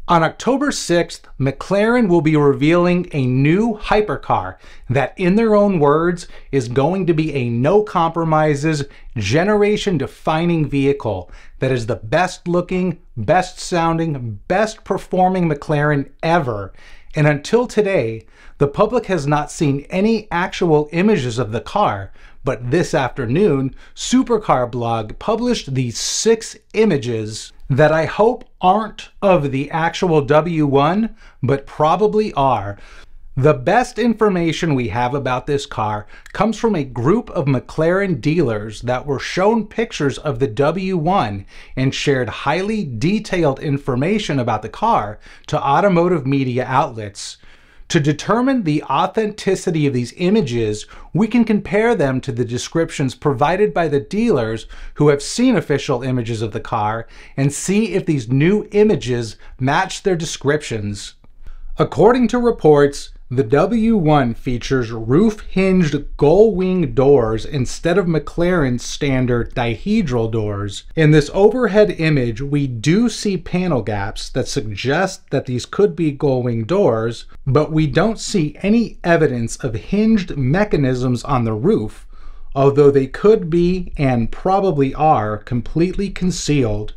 On October 6th, McLaren will be revealing a new hypercar that, in their own words, is going to be a no-compromises, generation-defining vehicle that is the best-looking, best-sounding, best-performing McLaren ever. And until today, the public has not seen any actual images of the car, but this afternoon, Supercar blog published these 6 images that I hope aren't of the actual W1, but probably are. The best information we have about this car comes from a group of McLaren dealers that were shown pictures of the W1 and shared highly detailed information about the car to automotive media outlets. To determine the authenticity of these images, we can compare them to the descriptions provided by the dealers who have seen official images of the car and see if these new images match their descriptions. According to reports, the W1 features roof-hinged gull-wing doors instead of McLaren's standard dihedral doors. In this overhead image, we do see panel gaps that suggest that these could be gull-wing doors, but we don't see any evidence of hinged mechanisms on the roof, although they could be, and probably are, completely concealed.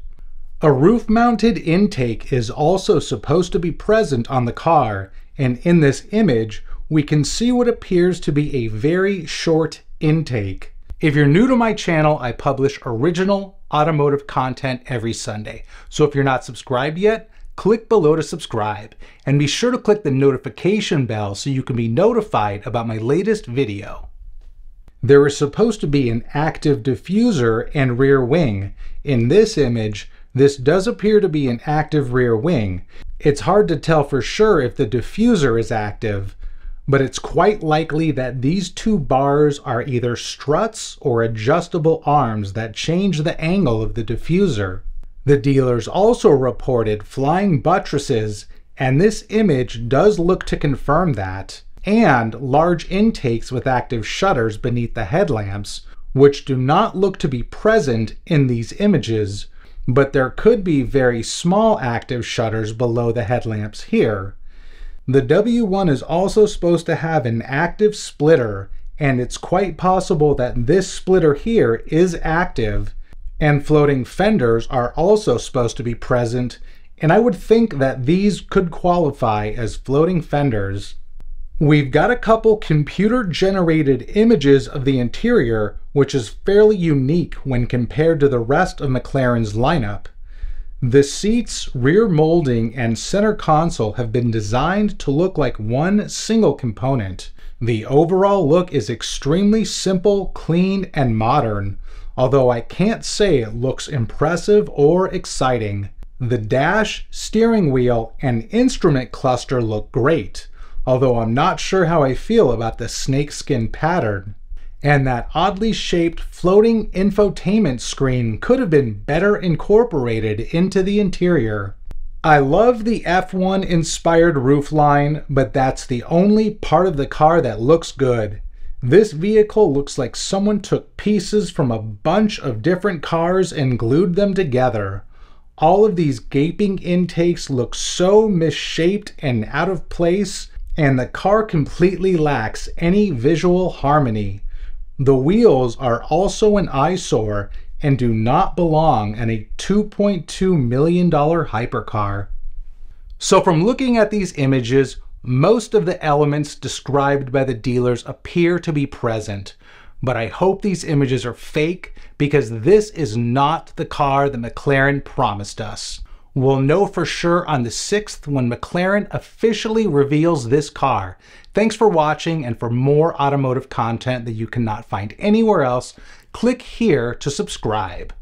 A roof-mounted intake is also supposed to be present on the car, and in this image, we can see what appears to be a very short intake. If you're new to my channel, I publish original automotive content every Sunday. So if you're not subscribed yet, click below to subscribe, and be sure to click the notification bell so you can be notified about my latest video. There is supposed to be an active diffuser and rear wing. In this image, this does appear to be an active rear wing. It's hard to tell for sure if the diffuser is active, but it's quite likely that these 2 bars are either struts or adjustable arms that change the angle of the diffuser. The dealers also reported flying buttresses, and this image does look to confirm that, and large intakes with active shutters beneath the headlamps, which do not look to be present in these images, but there could be very small active shutters below the headlamps here. The W1 is also supposed to have an active splitter, and it's quite possible that this splitter here is active, and floating fenders are also supposed to be present, and I would think that these could qualify as floating fenders. We've got a couple computer-generated images of the interior, which is fairly unique when compared to the rest of McLaren's lineup. The seats, rear molding, and center console have been designed to look like one single component. The overall look is extremely simple, clean, and modern, although I can't say it looks impressive or exciting. The dash, steering wheel, and instrument cluster look great, although I'm not sure how I feel about the snakeskin pattern. And that oddly shaped floating infotainment screen could have been better incorporated into the interior. I love the F1 inspired roofline, but that's the only part of the car that looks good. This vehicle looks like someone took pieces from a bunch of different cars and glued them together. All of these gaping intakes look so misshaped and out of place, and the car completely lacks any visual harmony. The wheels are also an eyesore and do not belong in a $2.2 million hypercar. So from looking at these images, most of the elements described by the dealers appear to be present, but I hope these images are fake because this is not the car that McLaren promised us. We'll know for sure on the 6th when McLaren officially reveals this car. Thanks for watching, and for more automotive content that you cannot find anywhere else, click here to subscribe.